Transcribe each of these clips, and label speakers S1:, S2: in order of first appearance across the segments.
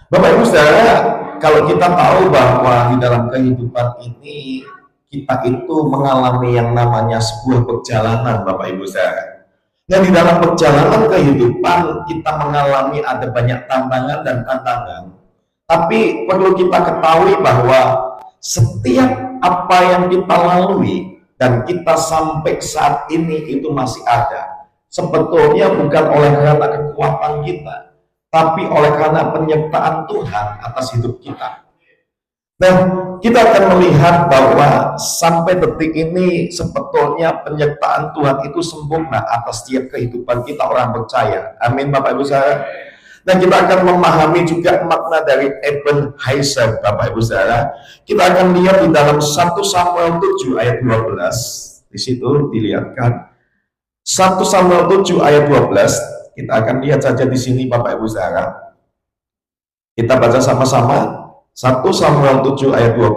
S1: Bapak Ibu Saudara, kalau kita tahu bahwa di dalam kehidupan ini kita itu mengalami yang namanya sebuah perjalanan, Bapak Ibu Saudara. Dan di dalam perjalanan kehidupan kita mengalami ada banyak tantangan dan tantangan. Tapi perlu kita ketahui bahwa setiap apa yang kita lalui dan kita sampai saat ini itu masih ada. Sebetulnya bukan oleh karena kekuatan kita, tapi oleh karena penyertaan Tuhan atas hidup kita. Nah, kita akan melihat bahwa sampai detik ini sebetulnya penyertaan Tuhan itu sempurna atas setiap kehidupan kita orang percaya. Amin, Bapak Ibu Saudara. Dan kita akan memahami juga makna dari Ebenezer, Bapak Ibu Saudara. Kita akan lihat di dalam 1 Samuel 7 ayat 12. Di situ dilihatkan 1 Samuel 7 ayat 12. Kita akan lihat saja di sini Bapak Ibu Saudara. Kita baca sama-sama 1 Samuel 7 ayat 12.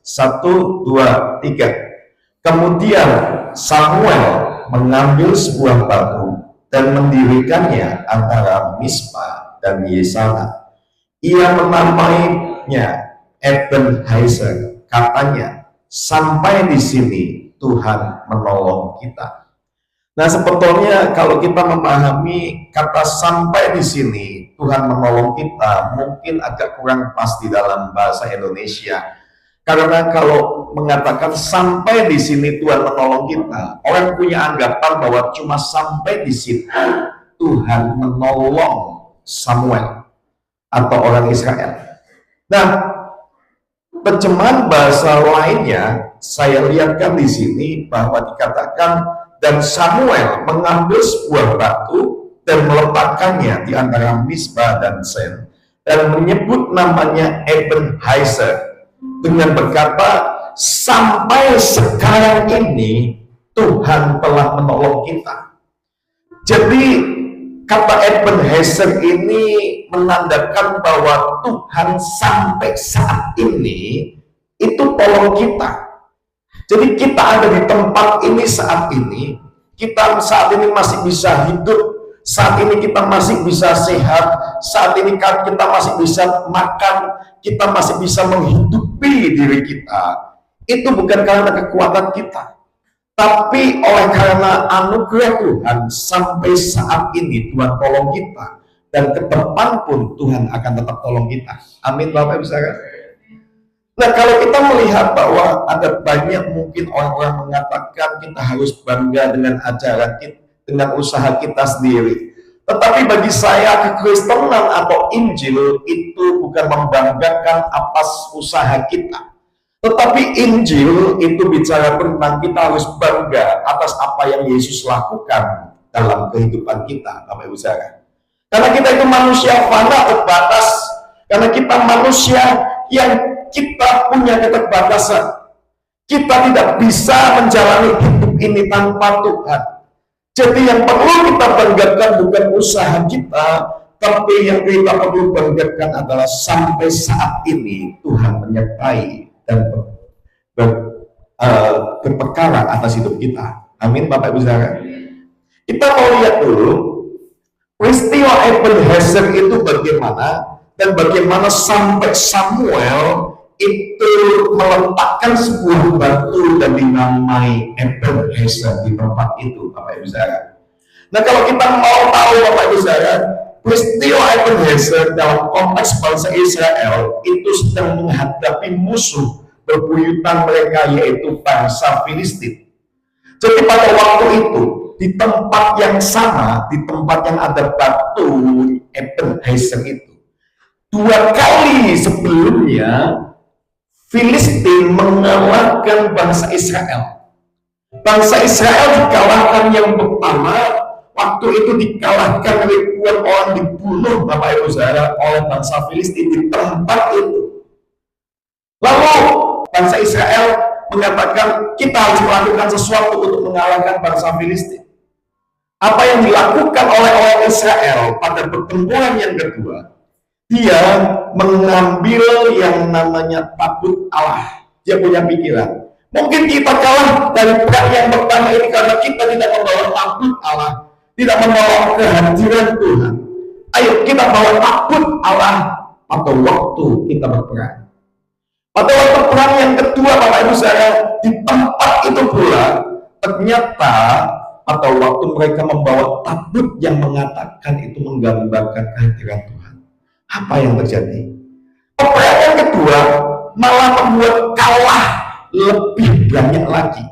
S1: 1, 2, 3. Kemudian Samuel mengambil sebuah batu dan mendirikannya antara Mispa dan Yesana. Ia menamainya Ebenezer. Katanya, sampai di sini Tuhan menolong kita. Nah, sebetulnya kalau kita memahami kata sampai di sini Tuhan menolong kita mungkin agak kurang pas di dalam bahasa Indonesia. Karena kalau mengatakan sampai di sini Tuhan menolong kita, orang punya anggapan bahwa cuma sampai di situ Tuhan menolong Samuel atau orang Israel. Nah, terjemahan bahasa lainnya saya lihatkan di sini bahwa dikatakan dan Samuel mengambil sebuah batu dan meletakkannya di antara Mispa dan Sen dan menyebut namanya Ebenezer dengan berkata sampai sekarang ini Tuhan telah menolong kita. Jadi kata Ebenezer ini menandakan bahwa Tuhan sampai saat ini itu tolong kita. Jadi kita ada di tempat ini saat ini, kita saat ini masih bisa hidup, saat ini kita masih bisa sehat, saat ini kita masih bisa makan, kita masih bisa menghidupi diri kita. Itu bukan karena kekuatan kita, tapi oleh karena anugerah Tuhan sampai saat ini Tuhan tolong kita, dan ke depan pun Tuhan akan tetap tolong kita. Amin, Bapak Ibu Saudara. Nah, kalau kita melihat bahwa ada banyak mungkin orang-orang mengatakan kita harus bangga dengan ajaran kita, dengan usaha kita sendiri. Tetapi bagi saya kekristenan atau Injil itu bukan membanggakan atas usaha kita. Tetapi Injil itu bicara tentang kita harus bangga atas apa yang Yesus lakukan dalam kehidupan kita, Bapak Ibu Saudara. Karena kita itu manusia fana terbatas, karena kita manusia yang kita punya keterbatasan. Kita tidak bisa menjalani hidup ini tanpa Tuhan. Jadi yang perlu kita banggakan bukan usaha kita, tapi yang kita perlu banggakan adalah sampai saat ini Tuhan menyertai dan berperkara atas hidup kita. Amin, Bapak Ibu Saudara. Kita mau lihat dulu peristiwa Ebenezer itu bagaimana, dan bagaimana sampai Samuel itu meletakkan sebuah batu dan dinamai Ebenezer di tempat itu, Bapak Ibu Saudara. Nah, kalau kita mau tahu Bapak Ibu Saudara, peristiwa Ebenezer dalam konteks bangsa Israel itu sedang menghadapi musuh bebuyutan mereka, yaitu bangsa Filistin. Jadi pada waktu itu di tempat yang sama, di tempat yang ada batu Ebenezer itu, 2 kali sebelumnya Filistin mengalahkan bangsa Israel. Bangsa Israel dikalahkan yang pertama, waktu itu dikalahkan ribuan orang dibunuh, Bapak Ibu Saudara, oleh bangsa Filistin di tempat itu. Lalu bangsa Israel mengatakan kita harus melakukan sesuatu untuk mengalahkan bangsa Filistin. Apa yang dilakukan oleh orang Israel pada pertempuran yang kedua, dia mengambil yang namanya tabut Allah. Dia punya pikiran, mungkin kita kalah dari perang yang pertama ini karena kita tidak membawa tabut Allah, tidak membawa kehadiran Tuhan. Ayo kita bawa tabut Allah pada waktu kita berperang. Pada waktu perang yang kedua, Bapak Ibu Saudara, di tempat itu pula ternyata pada waktu mereka membawa tabut yang mengatakan itu menggambarkan kehadiran Tuhan. Apa yang terjadi? Peperangan yang kedua malah membuat kalah lebih banyak lagi.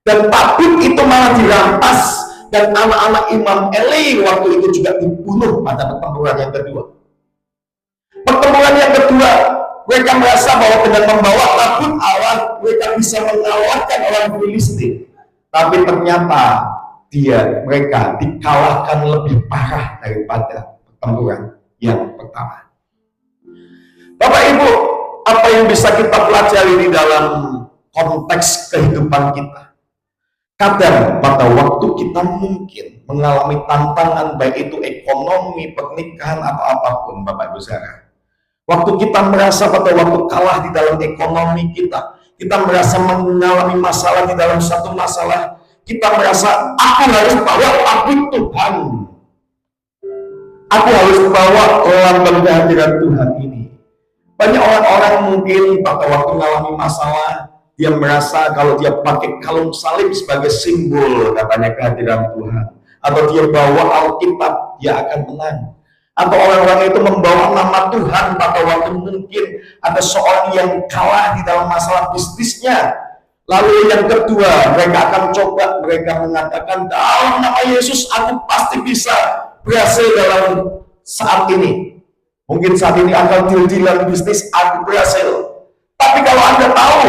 S1: Dan tabut itu malah dirampas, dan anak-anak Imam Eli waktu itu juga dibunuh pada pertempuran yang kedua. Pertempuran yang kedua, mereka merasa bahwa dengan membawa tabut Allah, mereka bisa mengalahkan orang Filistin. Tapi ternyata mereka dikalahkan lebih parah daripada pertempuran yang pertama. Bapak Ibu, apa yang bisa kita pelajari di dalam konteks kehidupan kita? Kadang pada waktu kita mungkin mengalami tantangan, baik itu ekonomi, pernikahan, atau apapun, Bapak Ibu Saudara. Waktu kita merasa pada waktu kalah di dalam ekonomi kita merasa mengalami masalah di dalam satu masalah, kita merasa aku harus bawa tabut Tuhan, aku harus bawa lambang kehadiran Tuhan ini. Banyak orang-orang mungkin pada waktu mengalami masalah, dia merasa kalau dia pakai kalung salib sebagai simbol katanya kehadiran Tuhan, atau dia bawa Alkitab, dia akan menang. Atau orang-orang itu membawa nama Tuhan pada waktu mungkin ada seorang yang kalah di dalam masalah bisnisnya. Lalu yang kedua, mereka akan coba, mereka mengatakan dalam nama Yesus aku pasti bisa berhasil dalam saat ini. Mungkin saat ini akan deal-dealan bisnis, aku berhasil. Tapi kalau Anda tahu,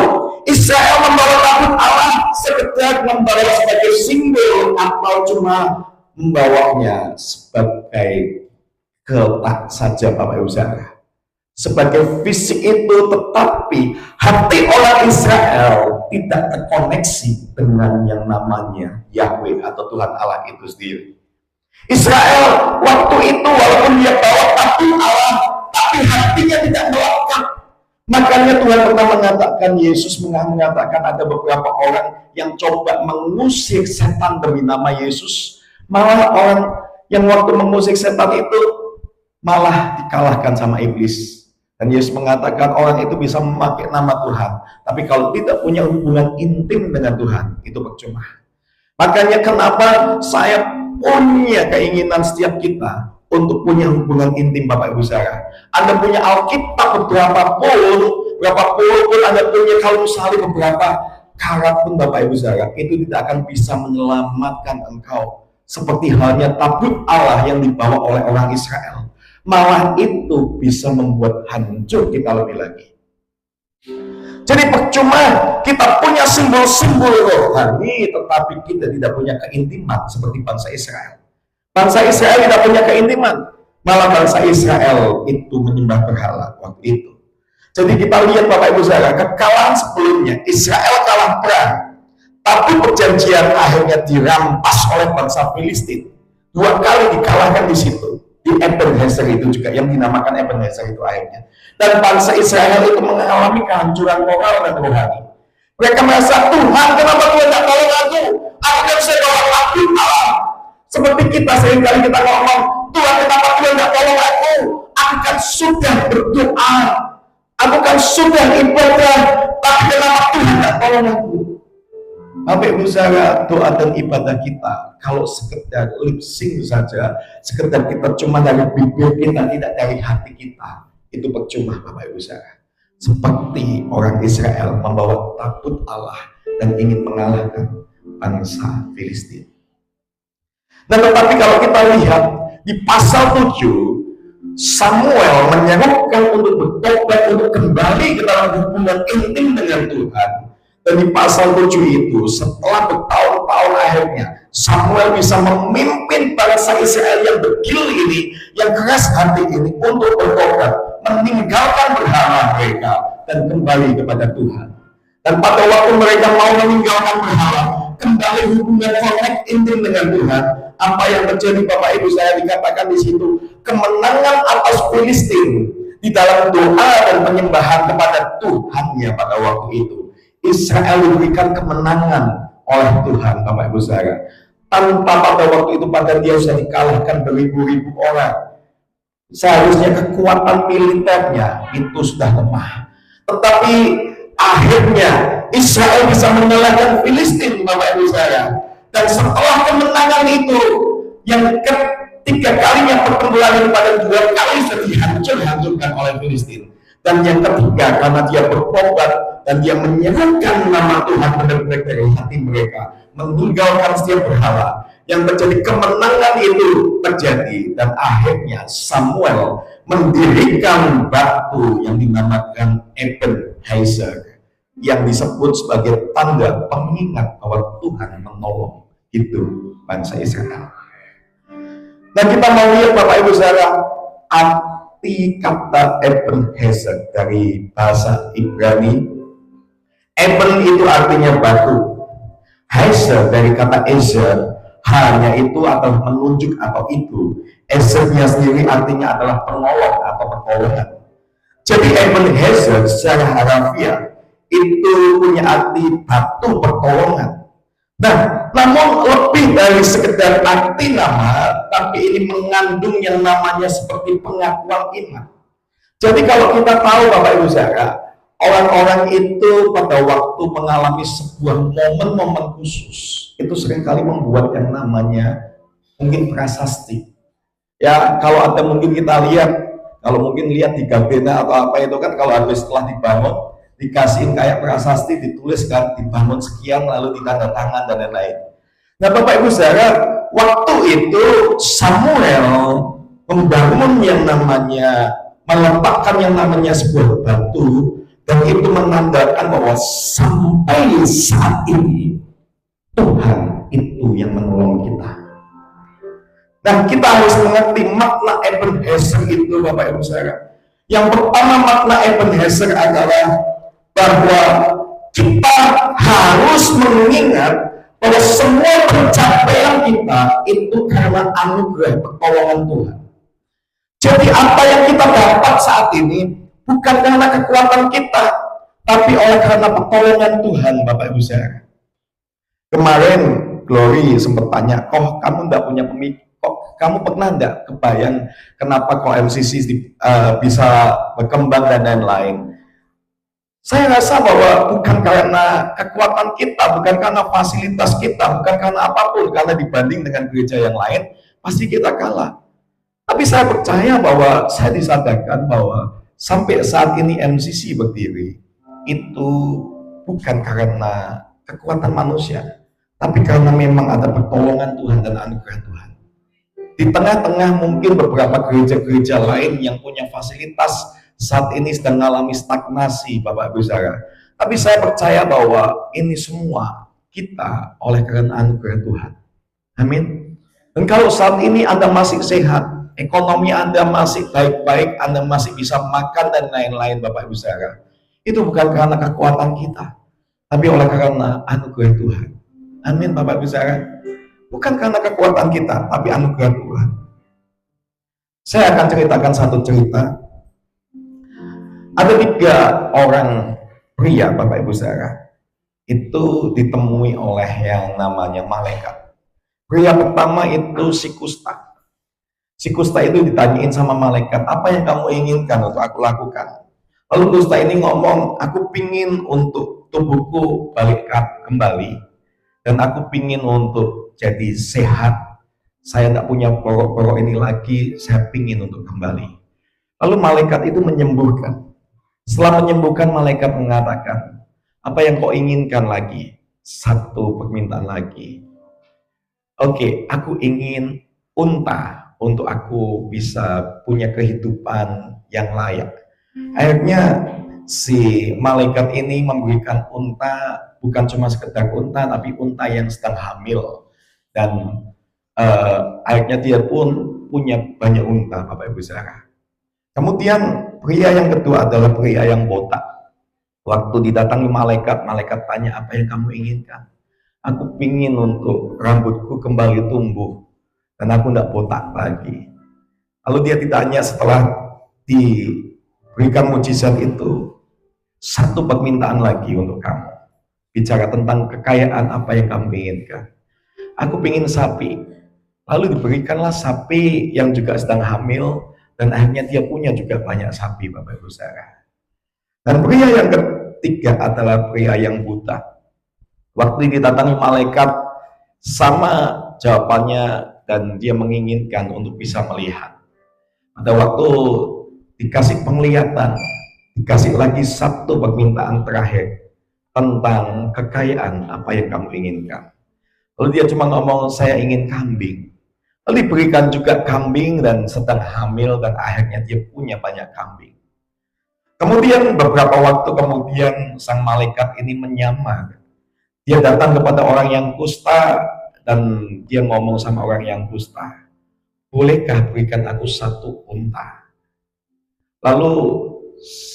S1: Israel membawa tabut Allah sekedar membawa sebagai simbol, atau cuma membawanya sebagai ketak saja, Bapak Ibu Saudara, sebagai fisik itu, tetapi hati orang Israel tidak terkoneksi dengan yang namanya Yahweh atau Tuhan Allah itu sendiri. Israel waktu itu walaupun dia bawa tabut Allah, tapi hatinya tidak melekat. Makanya Tuhan pernah mengatakan, Yesus mengatakan ada beberapa orang yang coba mengusir setan demi nama Yesus, malah orang yang waktu mengusir setan itu malah dikalahkan sama iblis. Dan Yesus mengatakan orang itu bisa memakai nama Tuhan, tapi kalau tidak punya hubungan intim dengan Tuhan, itu percuma. Makanya kenapa saya punya keinginan setiap kita untuk punya hubungan intim, Bapak Ibu Saudara. Anda punya Alkitab berapa puluh pun Anda punya kalung salib beberapa karat pun, Bapak Ibu Saudara, itu tidak akan bisa menyelamatkan engkau. Seperti halnya tabut Allah yang dibawa oleh orang Israel, malah itu bisa membuat hancur kita lebih lagi. Jadi percuma kita punya simbol-simbol rohani, tetapi kita tidak punya keintiman seperti bangsa Israel. Bangsa Israel tidak punya keintiman, malah bangsa Israel itu menyembah berhala waktu itu. Jadi kita lihat Bapak Ibu Saudara, kekalahan sebelumnya Israel kalah perang, tapi perjanjian akhirnya dirampas oleh bangsa Filistin. 2 kali dikalahkan di situ. Di Ebenezer itu juga yang dinamakan Ebenezer itu akhirnya. Dan bangsa Israel itu mengalami kehancuran moral dan rohani. Mereka merasa, Tuhan kenapa Tuhan tidak tolong aku? Aku kan bisa bawa tabut Allah. Seperti kita seringkali kita ngomong, Tuhan kenapa Tuhan tidak tolong aku? Aku kan sudah berdoa, aku kan sudah ibadah, tapi kenapa Tuhan tidak tolong aku? Bapak Ibu Saudara, doa dan ibadah kita kalau sekedar lip sync saja, sekedar kita cuma dari bibir kita, tidak dari hati kita, itu percuma, Bapak Ibu Saudara. Seperti orang Israel membawa tabut Allah dan ingin mengalahkan bangsa Filistin. Dan tetapi kalau kita lihat di pasal 7, Samuel menyerukan untuk bertobat, untuk kembali ke dalam hubungan intim dengan Tuhan. Dan di pasal 7 itu, setelah bertahun-tahun akhirnya Samuel bisa memimpin bangsa Israel yang begil ini, yang keras hati ini, untuk bertobat, meninggalkan berhala mereka dan kembali kepada Tuhan. Dan pada waktu mereka mau meninggalkan berhala, kembali hubungan connect intim dengan Tuhan, apa yang terjadi Bapak Ibu, saya dikatakan di situ kemenangan atas Filistin di dalam doa dan penyembahan kepada Tuhannya pada waktu itu. Israel diberikan kemenangan oleh Tuhan, Bapak Ibu Saudara. Tanpa pada waktu itu pada dia sudah dikalahkan beribu-ribu orang. Seharusnya kekuatan militernya itu sudah lemah. Tetapi akhirnya Israel bisa mengalahkan Filistin, Bapak Ibu saya. Dan setelah kemenangan itu, yang ketiga kalinya pertempuran pada dua kali sudah dihancurkan oleh Filistin. Dan yang ketiga, karena dia bertobat dan dia menyerahkan nama Tuhan benar-benar dari hati mereka, meninggalkan setiap berhala. Yang terjadi kemenangan itu terjadi, dan akhirnya Samuel mendirikan batu yang dinamakan Ebenezer, yang disebut sebagai tanda pengingat bahwa Tuhan menolong itu bangsa Israel. Nah, kita mau lihat Bapak Ibu saudara, arti kata Ebenezer dari bahasa Ibrani. Eben itu artinya batu. Hezer dari kata Ezer, hanya itu adalah menunjuk atau itu. Ezernya sendiri artinya adalah penolong atau pertolongan. Jadi Ebenezer secara harafiah itu punya arti batu pertolongan. Nah, namun lebih dari sekedar arti nama, tapi ini mengandung yang namanya seperti pengakuan iman. Jadi kalau kita tahu Bapak Ibu saudara, orang-orang itu pada waktu mengalami sebuah momen-momen khusus, itu seringkali membuat yang namanya mungkin prasasti. Ya, kalau ada mungkin kita lihat, kalau mungkin lihat di Gabena atau apa itu kan, kalau habis setelah dibangun, dikasihin kayak prasasti, dituliskan dibangun sekian, lalu ditanda tangan dan lain-lain. Nah, Bapak Ibu saudara, waktu itu Samuel membangun yang namanya, meletakkan yang namanya sebuah batu, dan itu menandakan bahwa sampai saat ini Tuhan itu yang menolong kita. Nah, kita harus mengerti makna Ebenezer itu Bapak Ibu saudara. Yang pertama, makna Ebenezer adalah bahwa kita harus mengingat bahwa semua pencapaian kita itu karena anugerah pertolongan Tuhan. Jadi apa yang kita dapat saat ini bukan karena kekuatan kita, tapi oleh karena pertolongan Tuhan, Bapak Ibu saudara. Kemarin Glory sempat tanya, kok kamu enggak punya pemikir, kok kamu pernah enggak kebayang kenapa kok MCC bisa berkembang dan lain-lain. Saya rasa bahwa bukan karena kekuatan kita, bukan karena fasilitas kita, bukan karena apapun, karena dibanding dengan gereja yang lain, pasti kita kalah. Tapi saya percaya bahwa saya disadarkan bahwa sampai saat ini MCC berdiri, itu bukan karena kekuatan manusia, tapi karena memang ada pertolongan Tuhan dan anugerah Tuhan. Di tengah-tengah mungkin beberapa gereja-gereja lain yang punya fasilitas saat ini sedang mengalami stagnasi, Bapak Ibu saudara. Tapi saya percaya bahwa ini semua kita oleh karena anugerah Tuhan. Amin. Dan kalau saat ini Anda masih sehat, ekonomi Anda masih baik-baik, Anda masih bisa makan dan lain-lain, Bapak Ibu saudara, itu bukan karena kekuatan kita, tapi oleh karena anugerah Tuhan. Amin, Bapak Ibu saudara. Bukan karena kekuatan kita, tapi anugerah Tuhan. Saya akan ceritakan satu cerita. Ada 3 orang pria, Bapak Ibu saudara, itu ditemui oleh yang namanya malaikat. Pria pertama itu si kusta. Si kusta itu ditanyain sama malaikat, apa yang kamu inginkan untuk aku lakukan? Lalu kusta ini ngomong, aku pingin untuk tubuhku balik kembali, dan aku pingin untuk jadi sehat. Saya tidak punya porok-porok ini lagi, saya pingin untuk kembali. Lalu malaikat itu menyembuhkan. Setelah menyembuhkan, malaikat mengatakan, apa yang kau inginkan lagi? 1 permintaan lagi. Oke, aku ingin unta untuk aku bisa punya kehidupan yang layak. Akhirnya si malaikat ini memberikan unta, bukan cuma sekedar unta, tapi unta yang sedang hamil. Dan akhirnya dia pun punya banyak unta, Bapak Ibu saudara. Kemudian pria yang kedua adalah pria yang botak. Waktu didatangi malaikat, malaikat tanya, apa yang kamu inginkan? Aku pingin untuk rambutku kembali tumbuh dan aku tidak botak lagi. Lalu dia ditanya setelah diberikan mujizat itu, 1 permintaan lagi untuk kamu. Bicara tentang kekayaan, apa yang kamu inginkan? Aku pingin sapi. Lalu diberikanlah sapi yang juga sedang hamil, dan akhirnya dia punya juga banyak sapi, Bapak Ibu Saudara. Dan pria yang ketiga adalah pria yang buta. Waktu didatangi malaikat, sama jawabannya, dan dia menginginkan untuk bisa melihat. Pada waktu dikasih penglihatan, dikasih lagi satu permintaan terakhir tentang kekayaan, apa yang kamu inginkan. Lalu dia cuma ngomong, saya ingin kambing. Lalu diberikan juga kambing dan sedang hamil, dan akhirnya dia punya banyak kambing. Kemudian beberapa waktu kemudian sang malaikat ini menyamar. Dia datang kepada orang yang kusta dan dia ngomong sama orang yang kusta, bolehkah berikan aku satu unta? Lalu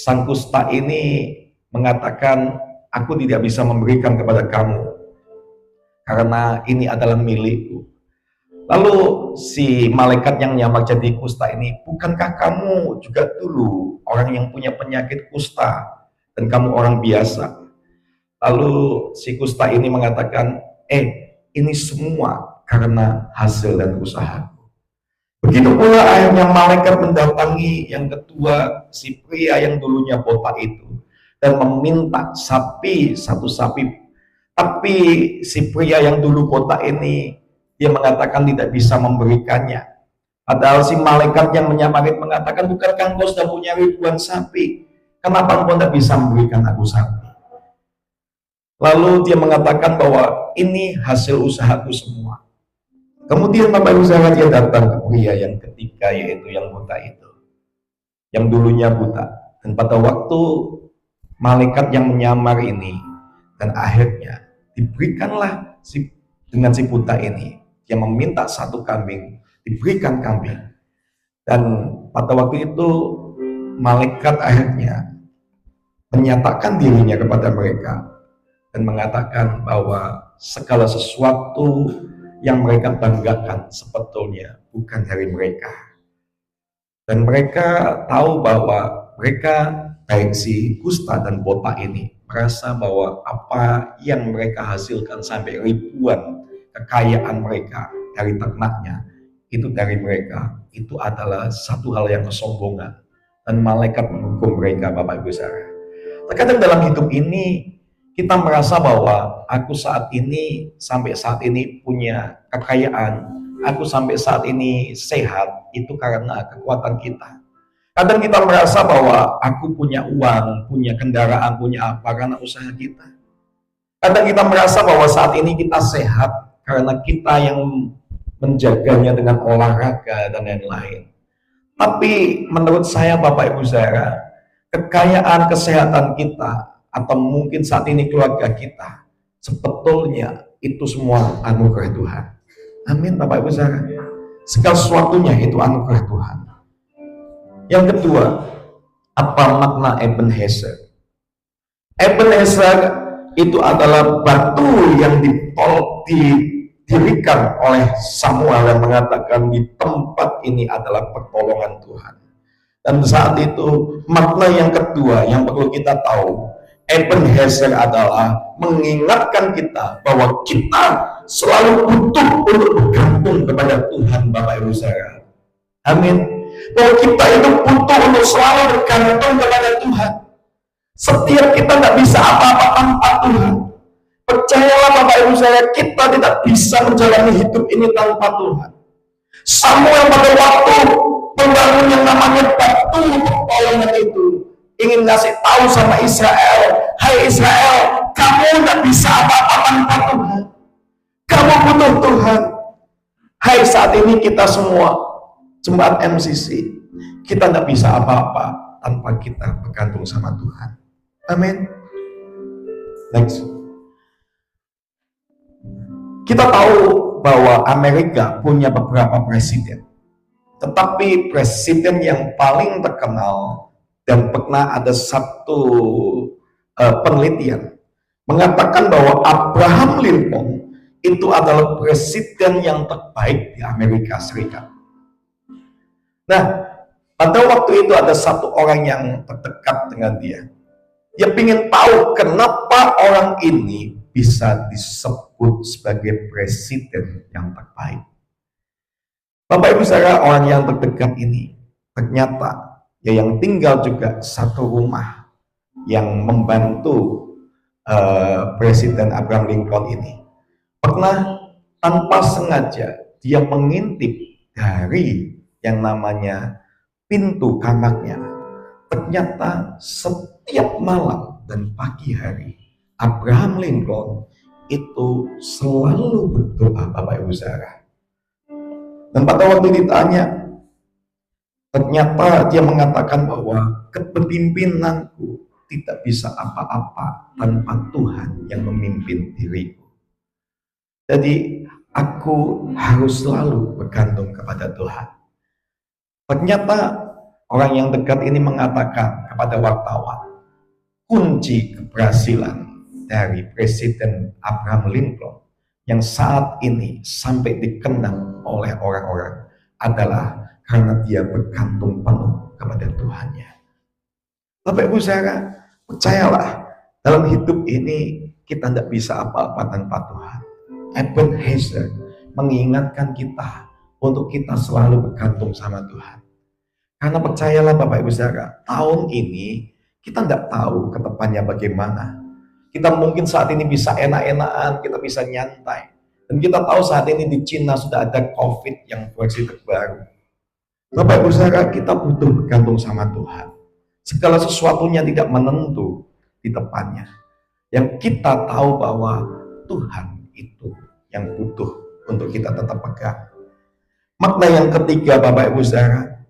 S1: sang kusta ini mengatakan, aku tidak bisa memberikan kepada kamu karena ini adalah milikku. Lalu si malaikat yang nyamar jadi kusta ini, bukankah kamu juga dulu orang yang punya penyakit kusta dan kamu orang biasa? Lalu si kusta ini mengatakan, ini semua karena hasil dan usahaku. Begitu pula akhirnya malaikat mendatangi yang kedua, si pria yang dulunya botak itu, dan meminta sapi, satu sapi. Tapi si pria yang dulu botak ini, dia mengatakan tidak bisa memberikannya. Padahal si malaikat yang menyamar mengatakan, bukankah engkau sudah punya ribuan sapi? Kenapa engkau tidak bisa memberikan aku sapi? Lalu dia mengatakan bahwa ini hasil usahaku semua. Kemudian Bapak Ibu Saudara, dia datang ke pria yang ketiga, yaitu yang buta itu, yang dulunya buta. Dan pada waktu malaikat yang menyamar ini, dan akhirnya diberikanlah dengan si buta ini, dia meminta satu kambing, diberikan kambing. Dan pada waktu itu malaikat akhirnya menyatakan dirinya kepada mereka dan mengatakan bahwa segala sesuatu yang mereka banggakan sebetulnya bukan dari mereka. Dan mereka tahu bahwa mereka, baik si kusta dan botak ini, merasa bahwa apa yang mereka hasilkan sampai ribuan kekayaan mereka dari ternaknya, itu dari mereka. Itu adalah satu hal yang kesombongan. Dan malaikat menghukum mereka, Bapak Ibu Saudara. Terkadang dalam hidup ini, kita merasa bahwa aku saat ini, sampai saat ini punya kekayaan, aku sampai saat ini sehat, itu karena kekuatan kita. Kadang kita merasa bahwa aku punya uang, punya kendaraan, punya apa, karena usaha kita. Kadang kita merasa bahwa saat ini kita sehat, karena kita yang menjaganya dengan olahraga dan lain-lain. Tapi menurut saya, Bapak Ibu Saudara, kekayaan kesehatan kita, atau mungkin saat ini keluarga kita, sebetulnya itu semua anugerah Tuhan. Amin, Bapak Ibu Saudara. Segala sesuatunya itu anugerah Tuhan. Yang kedua, apa makna Ebenezer? Ebenezer itu adalah batu yang didirikan oleh Samuel yang mengatakan di tempat ini adalah pertolongan Tuhan. Dan saat itu makna yang kedua yang perlu kita tahu, Ebenezer adalah mengingatkan kita bahwa kita selalu butuh untuk bergantung kepada Tuhan, Bapak Ibu Saudara. Amin. Bahwa kita itu butuh untuk selalu bergantung kepada Tuhan. Setiap kita tidak bisa apa-apa tanpa Tuhan. Percayalah Bapak Ibu Saudara, kita tidak bisa menjalani hidup ini tanpa Tuhan. Samuel pada waktu membangun yang namanya batu pertolongan itu, ingin ngasih tahu sama Israel, hai Israel, kamu tidak bisa apa-apa tanpa Tuhan. Kamu butuh Tuhan. Hai, saat ini kita semua jemaat MCC, kita tidak bisa apa-apa tanpa kita bergantung sama Tuhan. Amin. Next. Kita tahu bahwa Amerika punya beberapa presiden, tetapi presiden yang paling terkenal dan pernah ada satu penelitian mengatakan bahwa Abraham Lincoln itu adalah presiden yang terbaik di Amerika Serikat. Nah, pada waktu itu ada satu orang yang terdekat dengan dia. Dia ingin tahu kenapa orang ini bisa disebut sebagai presiden yang terbaik. Bapak Ibu Saudara, orang yang terdekat ini ternyata ya yang tinggal juga satu rumah yang membantu Presiden Abraham Lincoln ini pernah tanpa sengaja dia mengintip dari yang namanya pintu kamarnya. Ternyata setiap malam dan pagi hari Abraham Lincoln itu selalu berdoa, Bapak Ibu Saudara. Dan pada waktu ditanya, ternyata dia mengatakan bahwa kepemimpinanku tidak bisa apa-apa tanpa Tuhan yang memimpin diriku. Jadi aku harus selalu bergantung kepada Tuhan. Ternyata orang yang dekat ini mengatakan kepada wartawan, kunci keberhasilan dari Presiden Abraham Lincoln yang saat ini sampai dikenang oleh orang-orang adalah karena dia bergantung penuh kepada Tuhannya. Bapak Ibu Saudara, percayalah, dalam hidup ini kita tidak bisa apa-apa tanpa Tuhan. Ebenezer mengingatkan kita untuk kita selalu bergantung sama Tuhan. Karena percayalah Bapak Ibu Saudara, tahun ini kita tidak tahu ke depannya bagaimana. Kita mungkin saat ini bisa enak-enakan, kita bisa nyantai. Dan kita tahu saat ini di Cina sudah ada COVID yang versi terbaru. Bapak Ibu Saudara, kita butuh bergantung sama Tuhan. Segala sesuatunya tidak menentu di depannya. Yang kita tahu bahwa Tuhan itu yang butuh untuk kita tetap pegang. Makna yang ketiga, Bapak Ibu Saudara,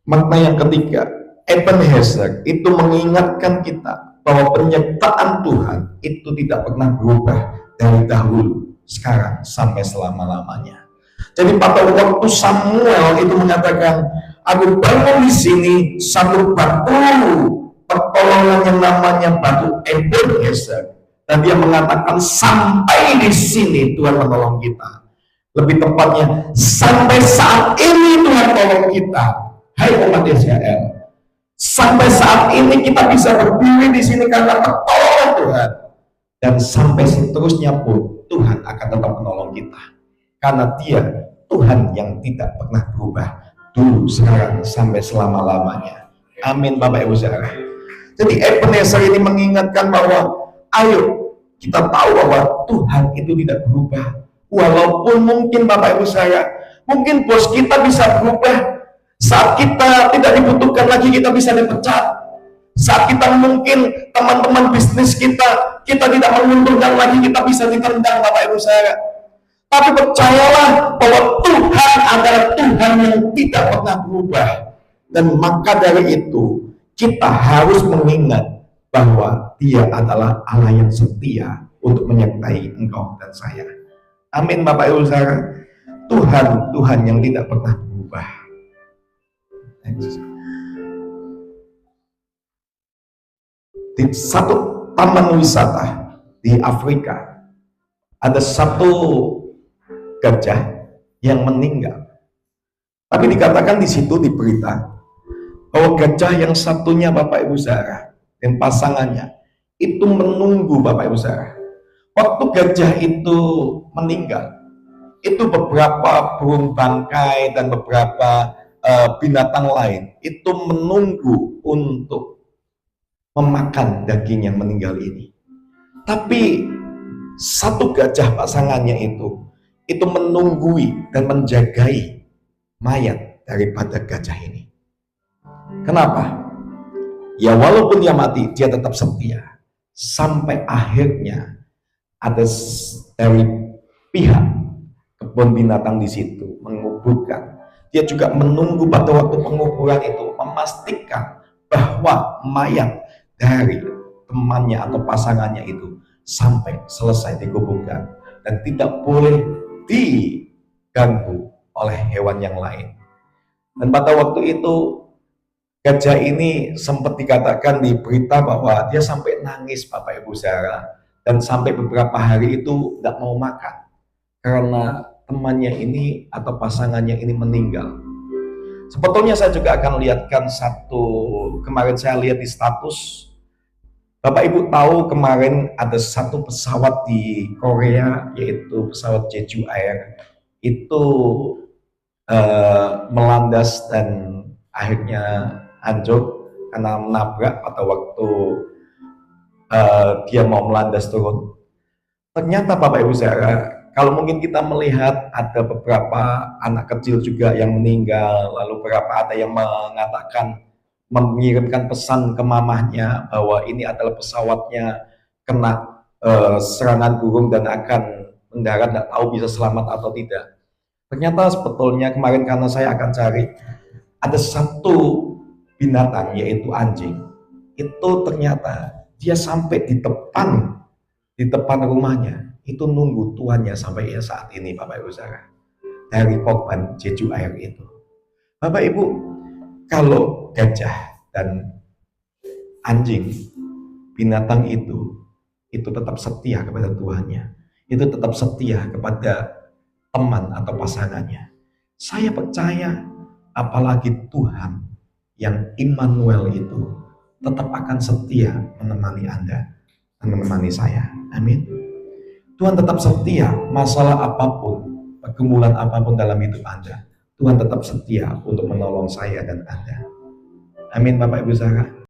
S1: makna yang ketiga, Ebenezer itu mengingatkan kita bahwa penyertaan Tuhan itu tidak pernah berubah dari dahulu, sekarang, sampai selama-lamanya. Jadi pada waktu Samuel itu mengatakan, aku bangun di sini satu batu pertolongan yang namanya batu Ebenezer, dan dia mengatakan sampai di sini Tuhan menolong kita. Lebih tepatnya, sampai saat ini Tuhan tolong kita. Hai umat Israel, sampai saat ini kita bisa berdiri di sini karena pertolongan Tuhan, dan sampai seterusnya pun Tuhan akan tetap menolong kita, karena Dia Tuhan yang tidak pernah berubah dulu, sekarang, sampai selama-lamanya. Amin Bapak Ibu Saudara. Jadi Ebenezer ini mengingatkan bahwa ayo kita tahu bahwa Tuhan itu tidak berubah. Walaupun mungkin Bapak Ibu Saudara, mungkin bos kita bisa berubah. Saat kita tidak dibutuhkan lagi, kita bisa dipecat. Saat kita mungkin teman-teman bisnis kita tidak menguntungkan lagi, kita bisa ditendang Bapak Ibu Saudara. Tapi percayalah bahwa Tuhan adalah Tuhan yang tidak pernah berubah. Dan maka dari itu, kita harus mengingat bahwa Dia adalah Allah yang setia untuk menyertai engkau dan saya. Amin Bapak Ibu Saudara. Tuhan yang tidak pernah berubah. Di satu taman wisata di Afrika, ada satu gajah yang meninggal. Tapi dikatakan di situ di berita bahwa gajah yang satunya Bapak Ibu Saudara dan pasangannya itu menunggu Bapak Ibu Saudara. Waktu gajah itu meninggal, itu beberapa burung bangkai dan beberapa binatang lain itu menunggu untuk memakan daging yang meninggal ini. Tapi satu gajah pasangannya itu menunggui dan menjagai mayat daripada gajah ini. Kenapa? Ya walaupun dia mati, dia tetap setia sampai akhirnya ada dari pihak kebun binatang di situ menguburkan. Dia juga menunggu pada waktu penguburan itu, memastikan bahwa mayat dari temannya atau pasangannya itu sampai selesai dikuburkan dan tidak boleh diganggu oleh hewan yang lain. Dan pada waktu itu gajah ini sempat dikatakan di berita bahwa dia sampai nangis Bapak Ibu Saudara, dan sampai beberapa hari itu tidak mau makan karena temannya ini atau pasangannya ini meninggal. Sebetulnya saya juga akan lihatkan kemarin saya lihat di status. Bapak Ibu tahu kemarin ada satu pesawat di Korea, yaitu pesawat Jeju Air, itu melandas dan akhirnya hancur karena menabrak pada waktu dia mau melandas turun. Ternyata Bapak Ibu saudara, kalau mungkin kita melihat ada beberapa anak kecil juga yang meninggal, lalu beberapa ada yang mengatakan, mengirimkan pesan ke mamahnya bahwa ini adalah pesawatnya kena serangan burung dan akan mendarat, tidak tahu bisa selamat atau tidak. Ternyata sebetulnya kemarin karena saya akan cari, ada satu binatang yaitu anjing. Itu ternyata dia sampai di depan rumahnya, itu nunggu tuannya sampai ya saat ini Bapak Ibu saudara, dari korban jeju air itu. Bapak Ibu, kalau gajah dan anjing, binatang itu tetap setia kepada tuannya, itu tetap setia kepada teman atau pasangannya. Saya percaya apalagi Tuhan yang Immanuel itu tetap akan setia menemani Anda dan menemani saya. Amin. Tuhan tetap setia, masalah apapun, pergumulan apapun dalam hidup Anda, Tuhan tetap setia untuk menolong saya dan Anda. Amin Bapak Ibu saudara.